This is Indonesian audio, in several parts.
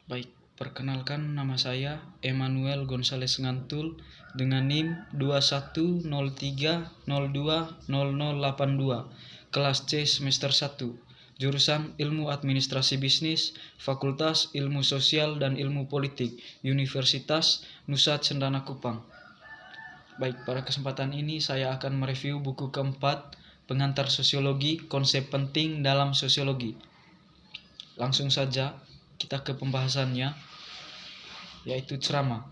Baik, perkenalkan nama saya Emmanuel Gonzales Ngantul dengan NIM 2103020082, kelas C semester 1, jurusan Ilmu Administrasi Bisnis, Fakultas Ilmu Sosial dan Ilmu Politik, Universitas Nusa Cendana Kupang. Baik, pada kesempatan ini saya akan mereview buku keempat, Pengantar Sosiologi, Konsep Penting dalam Sosiologi. Langsung saja kita ke pembahasannya, yaitu ceramah.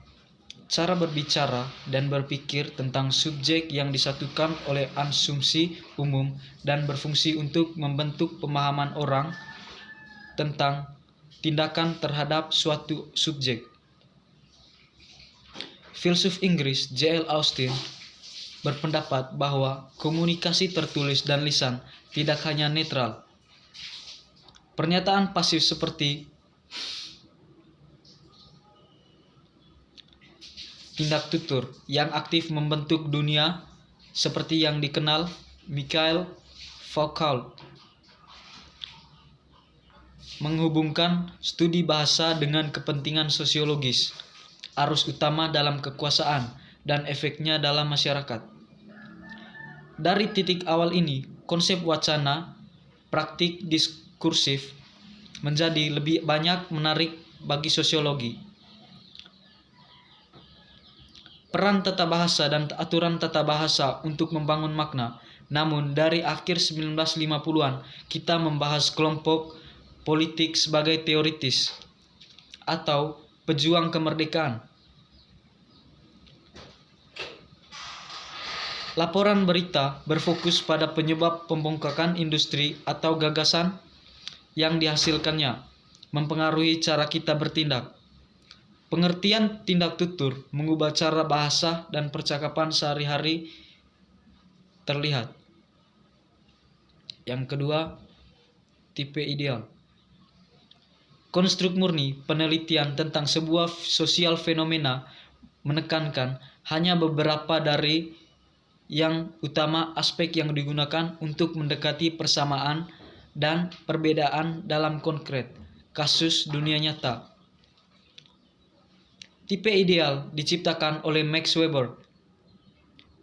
Cara berbicara dan berpikir tentang subjek yang disatukan oleh asumsi umum dan berfungsi untuk membentuk pemahaman orang tentang tindakan terhadap suatu subjek. Filsuf Inggris J.L. Austin berpendapat bahwa komunikasi tertulis dan lisan tidak hanya netral. Pernyataan pasif seperti tindak tutur yang aktif membentuk dunia seperti yang dikenal Mikhail Foucault, menghubungkan studi bahasa dengan kepentingan sosiologis, arus utama dalam kekuasaan, dan efeknya dalam masyarakat. Dari titik awal ini, konsep wacana, praktik diskursif menjadi lebih banyak menarik bagi sosiologi. Peran tata bahasa dan aturan tata bahasa untuk membangun makna. Namun dari akhir 1950-an kita membahas kelompok politik sebagai teoritis atau pejuang kemerdekaan. Laporan berita berfokus pada penyebab pembongkakan industri atau gagasan yang dihasilkannya mempengaruhi cara kita bertindak. Pengertian tindak tutur mengubah cara bahasa dan percakapan sehari-hari terlihat. Yang kedua, tipe ideal. Konstruk murni penelitian tentang sebuah sosial fenomena menekankan hanya beberapa dari yang utama aspek yang digunakan untuk mendekati persamaan dan perbedaan dalam konkret kasus dunia nyata. Tipe ideal diciptakan oleh Max Weber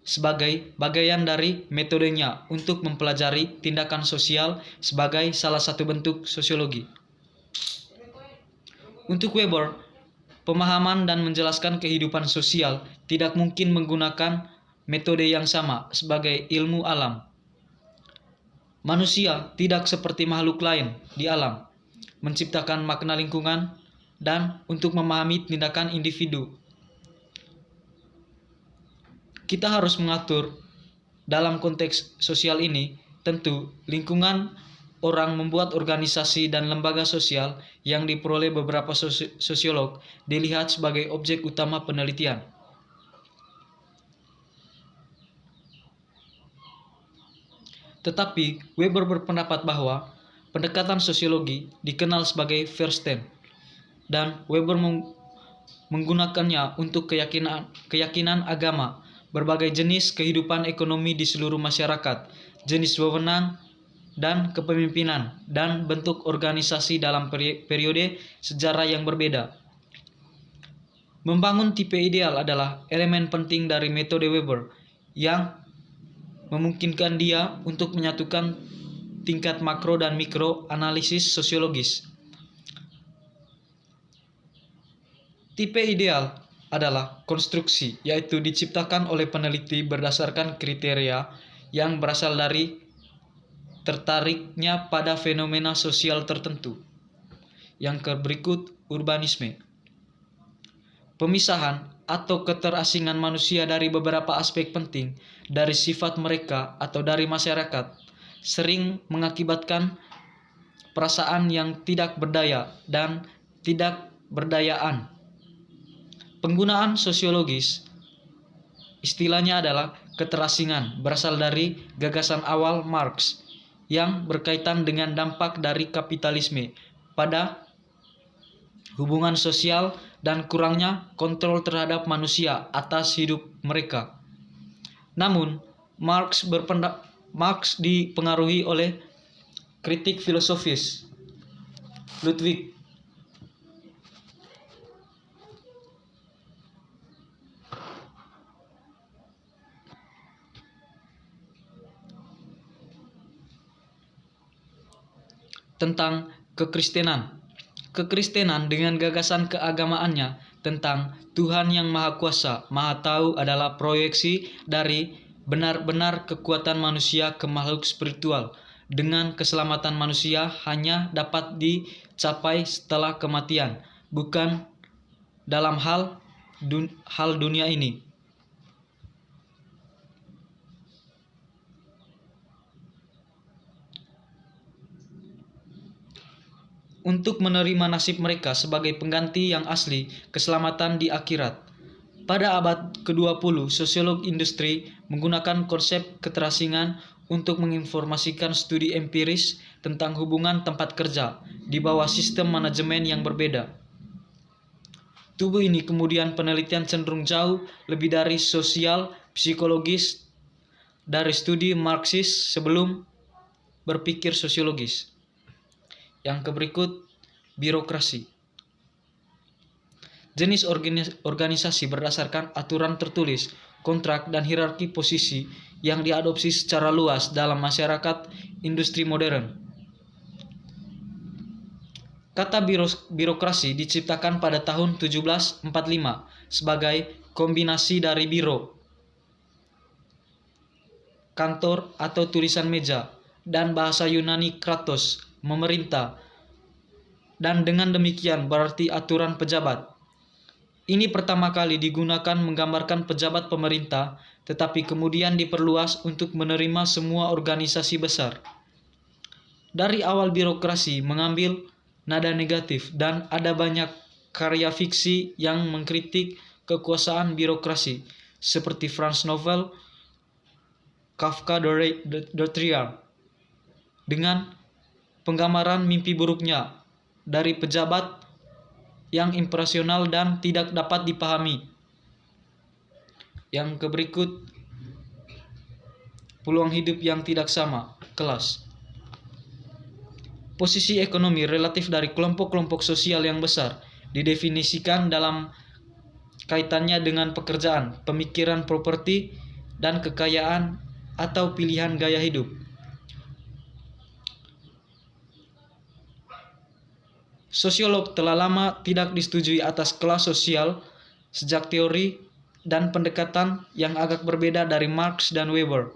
sebagai bagian dari metodenya untuk mempelajari tindakan sosial sebagai salah satu bentuk sosiologi. Untuk Weber, pemahaman dan menjelaskan kehidupan sosial tidak mungkin menggunakan metode yang sama sebagai ilmu alam. Manusia tidak seperti makhluk lain di alam, menciptakan makna lingkungan dan untuk memahami tindakan individu. Kita harus mengatur dalam konteks sosial ini, tentu lingkungan orang membuat organisasi dan lembaga sosial yang diperoleh beberapa sosiolog dilihat sebagai objek utama penelitian. Tetapi Weber berpendapat bahwa pendekatan sosiologi dikenal sebagai Verstehen dan Weber menggunakannya untuk keyakinan agama, berbagai jenis kehidupan ekonomi di seluruh masyarakat, jenis wewenang dan kepemimpinan, dan bentuk organisasi dalam periode sejarah yang berbeda. Membangun tipe ideal adalah elemen penting dari metode Weber yang memungkinkan dia untuk menyatukan tingkat makro dan mikro analisis sosiologis. Tipe ideal adalah konstruksi, yaitu diciptakan oleh peneliti berdasarkan kriteria yang berasal dari tertariknya pada fenomena sosial tertentu. Yang berikut, urbanisme. Pemisahan atau keterasingan manusia dari beberapa aspek penting dari sifat mereka atau dari masyarakat sering mengakibatkan perasaan yang tidak berdaya dan tidak berdayaan. Penggunaan sosiologis istilahnya adalah keterasingan, berasal dari gagasan awal Marx yang berkaitan dengan dampak dari kapitalisme pada hubungan sosial dan kurangnya kontrol terhadap manusia atas hidup mereka. Namun, Marx dipengaruhi oleh kritik filosofis Ludwig tentang kekristenan. Kekristenan dengan gagasan keagamaannya tentang Tuhan yang Maha Kuasa, Maha Tahu adalah proyeksi dari benar-benar kekuatan manusia ke makhluk spiritual, dengan keselamatan manusia hanya dapat dicapai setelah kematian, bukan dalam hal dunia ini. Untuk menerima nasib mereka sebagai pengganti yang asli keselamatan di akhirat. Pada abad ke-20, sosiolog industri menggunakan konsep keterasingan untuk menginformasikan studi empiris tentang hubungan tempat kerja di bawah sistem manajemen yang berbeda. Tubuh ini kemudian penelitian cenderung jauh lebih dari sosial psikologis dari studi Marxis sebelum berpikir sosiologis. Yang berikut, birokrasi. Jenis organisasi berdasarkan aturan tertulis, kontrak, dan hierarki posisi yang diadopsi secara luas dalam masyarakat industri modern. Kata birokrasi diciptakan pada tahun 1745 sebagai kombinasi dari biro, kantor atau tulisan meja, dan bahasa Yunani kratos, memerintah, dan dengan demikian berarti aturan pejabat. Ini pertama kali digunakan menggambarkan pejabat pemerintah, tetapi kemudian diperluas untuk menerima semua organisasi besar. Dari awal birokrasi mengambil nada negatif dan ada banyak karya fiksi yang mengkritik kekuasaan birokrasi, seperti Franz Novel, Kafka the Trial, dengan penggambaran mimpi buruknya dari pejabat yang impersonal dan tidak dapat dipahami. Yang berikut, peluang hidup yang tidak sama, kelas. Posisi ekonomi relatif dari kelompok-kelompok sosial yang besar didefinisikan dalam kaitannya dengan pekerjaan, pemikiran properti, dan kekayaan atau pilihan gaya hidup. Sosiolog telah lama tidak disetujui atas kelas sosial sejak teori dan pendekatan yang agak berbeda dari Marx dan Weber.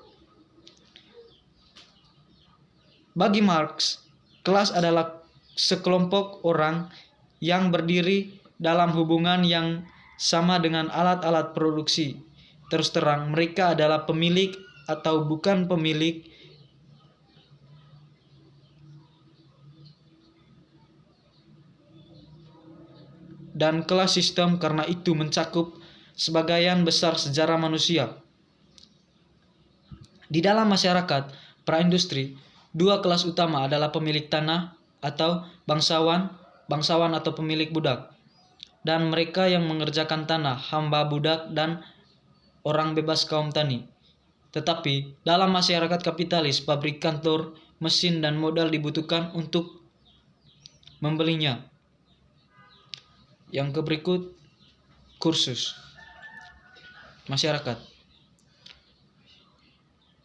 Bagi Marx, kelas adalah sekelompok orang yang berdiri dalam hubungan yang sama dengan alat-alat produksi. Terus terang, mereka adalah pemilik atau bukan pemilik dan kelas sistem karena itu mencakup sebagian besar sejarah manusia. Di dalam masyarakat praindustri, dua kelas utama adalah pemilik tanah atau bangsawan atau pemilik budak, dan mereka yang mengerjakan tanah, hamba budak, dan orang bebas kaum tani. Tetapi dalam masyarakat kapitalis, pabrik, kantor, mesin, dan modal dibutuhkan untuk membelinya. Yang berikut, kursus masyarakat.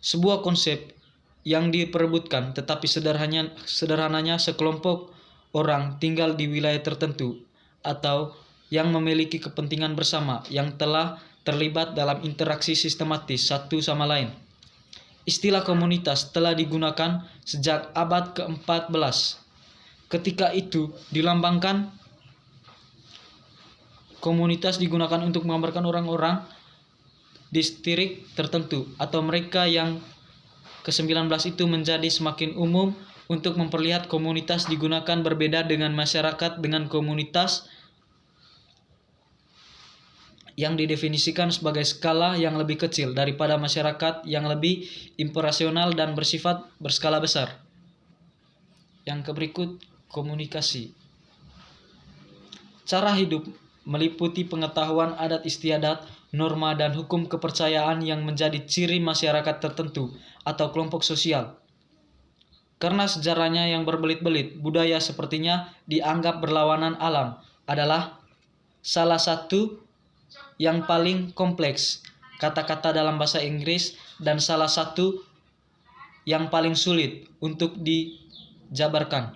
Sebuah konsep yang diperebutkan, tetapi sederhananya sekelompok orang tinggal di wilayah tertentu atau yang memiliki kepentingan bersama yang telah terlibat dalam interaksi sistematis satu sama lain. Istilah komunitas telah digunakan sejak abad ke-14. Ketika itu dilambangkan, komunitas digunakan untuk menggambarkan orang-orang distrik tertentu atau mereka yang ke-19 itu menjadi semakin umum untuk memperlihat komunitas digunakan berbeda dengan masyarakat dengan komunitas yang didefinisikan sebagai skala yang lebih kecil daripada masyarakat yang lebih impersonal dan bersifat berskala besar. Yang berikut, komunikasi. Cara hidup meliputi pengetahuan adat istiadat, norma, dan hukum kepercayaan yang menjadi ciri masyarakat tertentu atau kelompok sosial. Karena sejarahnya yang berbelit-belit, budaya sepertinya dianggap berlawanan alam adalah salah satu yang paling kompleks kata-kata dalam bahasa Inggris dan salah satu yang paling sulit untuk dijabarkan.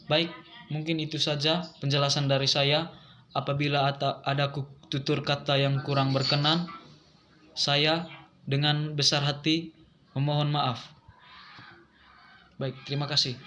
Baik, mungkin itu saja penjelasan dari saya. Apabila ada tutur kata yang kurang berkenan, saya dengan besar hati memohon maaf. Baik, terima kasih.